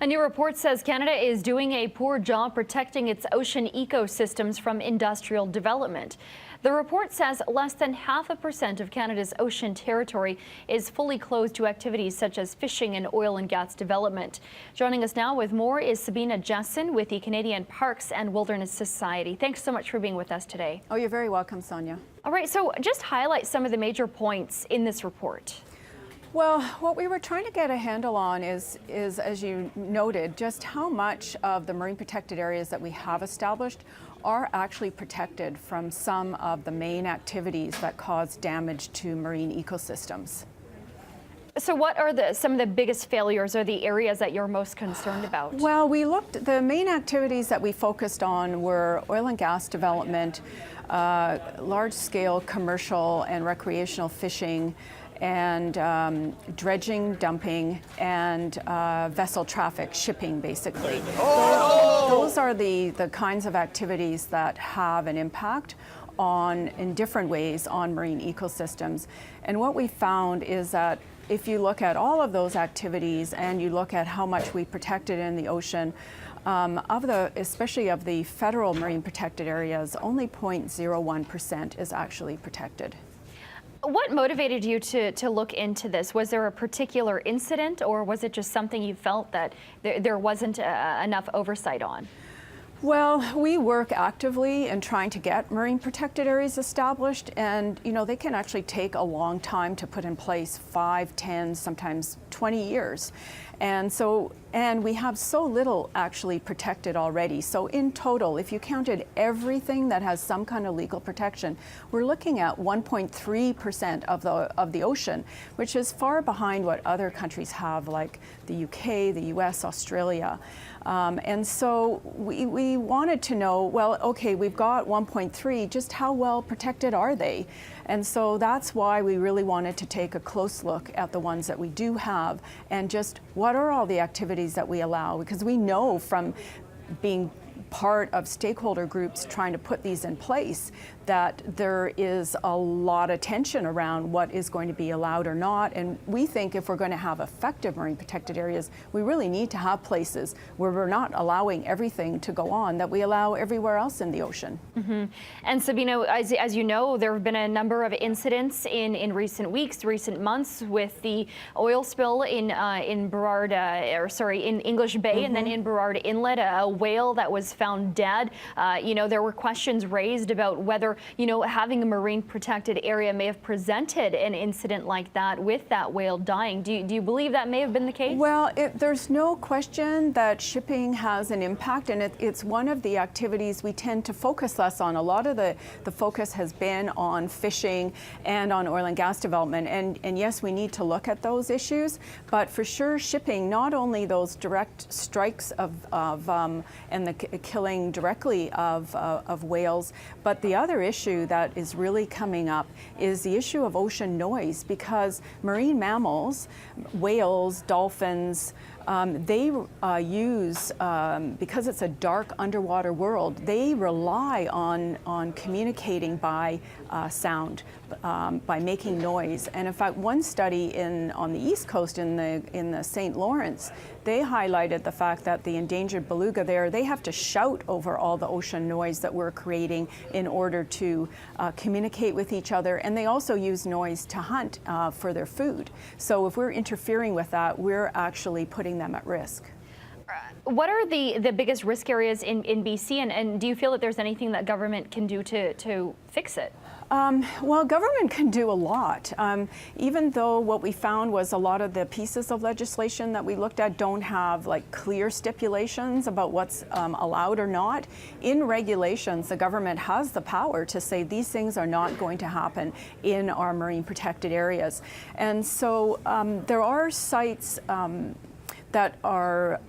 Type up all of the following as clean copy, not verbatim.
A new report says Canada is doing a poor job protecting its ocean ecosystems from industrial development. The report says less than 0.5% of Canada's ocean territory is fully closed to activities such as fishing and oil and gas development. Joining us now with more is Sabine Jessen with the Canadian Parks and Wilderness Society. Thanks so much for being with us today. Oh, you're very welcome, Sonia. All right, so just highlight some of the major points in this report. Well, what we were trying to get a handle on is, as you noted, just how much of the marine protected areas that we have established are actually protected from some of the main activities that cause damage to marine ecosystems. So what are some of the biggest failures or the areas that you're most concerned about? Well, the main activities that we focused on were oil and gas development, large-scale commercial and recreational fishing, and dredging, dumping, and vessel traffic, shipping, basically. Those are the kinds of activities that have an impact in different ways on marine ecosystems. And what we found is that if you look at all of those activities and you look at how much we protected in the ocean, especially of the federal marine protected areas, only 0.01% is actually protected. What motivated you to look into this? Was there a particular incident, or was it just something you felt that there wasn't enough oversight on? Well, we work actively in trying to get marine protected areas established, and they can actually take a long time to put in place, 5, 10, sometimes 20 years. And we have so little actually protected already. So in total, if you counted everything that has some kind of legal protection, we're looking at 1.3% of the ocean, which is far behind what other countries have, like the UK, the US, Australia. And so we wanted to know, well, okay, we've got 1.3, just how well protected are they? And so that's why we really wanted to take a close look at the ones that we do have and just what are all the activities that we allow, because we know from being part of stakeholder groups trying to put these in place that there is a lot of tension around what is going to be allowed or not. And we think if we're going to have effective marine protected areas, we really need to have places where we're not allowing everything to go on that we allow everywhere else in the ocean. Mm-hmm. And Sabine, as you know, there have been a number of incidents in recent weeks, recent months, with the oil spill in Burrard, in English Bay, mm-hmm. and then in Burrard Inlet, a whale that was found dead. There were questions raised about whether having a marine protected area may have presented an incident like that with that whale dying. Do you believe that may have been the case? Well, there's no question that shipping has an impact, and it's one of the activities we tend to focus less on. A lot of the focus has been on fishing and on oil and gas development, and yes, we need to look at those issues, but for sure shipping, not only those direct strikes and the killing directly of whales, but the other issue that is really coming up is the issue of ocean noise, because marine mammals, whales, dolphins, they use, because it's a dark underwater world, they rely on communicating by sound, by making noise. And in fact, one study on the East Coast in the St. Lawrence, they highlighted the fact that the endangered beluga there, they have to shout over all the ocean noise that we're creating in order to communicate with each other. And they also use noise to hunt for their food. So if we're interfering with that, we're actually putting them at risk. What are the biggest risk areas in BC, and do you feel that there's anything that government can do to fix it? Well, government can do a lot. Even though what we found was a lot of the pieces of legislation that we looked at don't have clear stipulations about what's allowed or not. In regulations, the government has the power to say these things are not going to happen in our marine protected areas. And so there are sites that are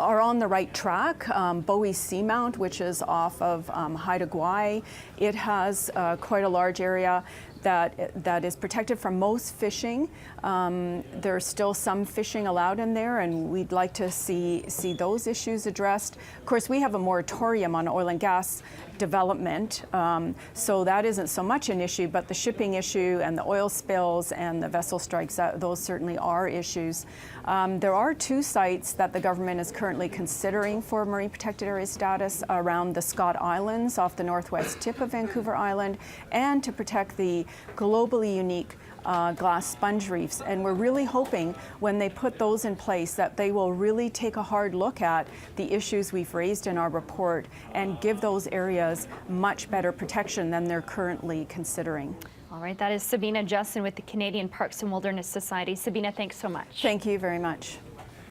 on the right track. Bowie's Seamount, which is off of Haida Gwaii, it has quite a large area. that is protected from most fishing. There's still some fishing allowed in there, and we'd like to see those issues addressed. Of course, we have a moratorium on oil and gas development, so that isn't so much an issue, but the shipping issue and the oil spills and the vessel strikes, those certainly are issues. There are 2 sites that the government is currently considering for marine protected area status around the Scott Islands off the northwest tip of Vancouver Island, and to protect the globally unique glass sponge reefs. And we're really hoping when they put those in place that they will really take a hard look at the issues we've raised in our report and give those areas much better protection than they're currently considering. All right, that is Sabine Jessen with the Canadian Parks and Wilderness Society. Sabine, thanks so much. Thank you very much.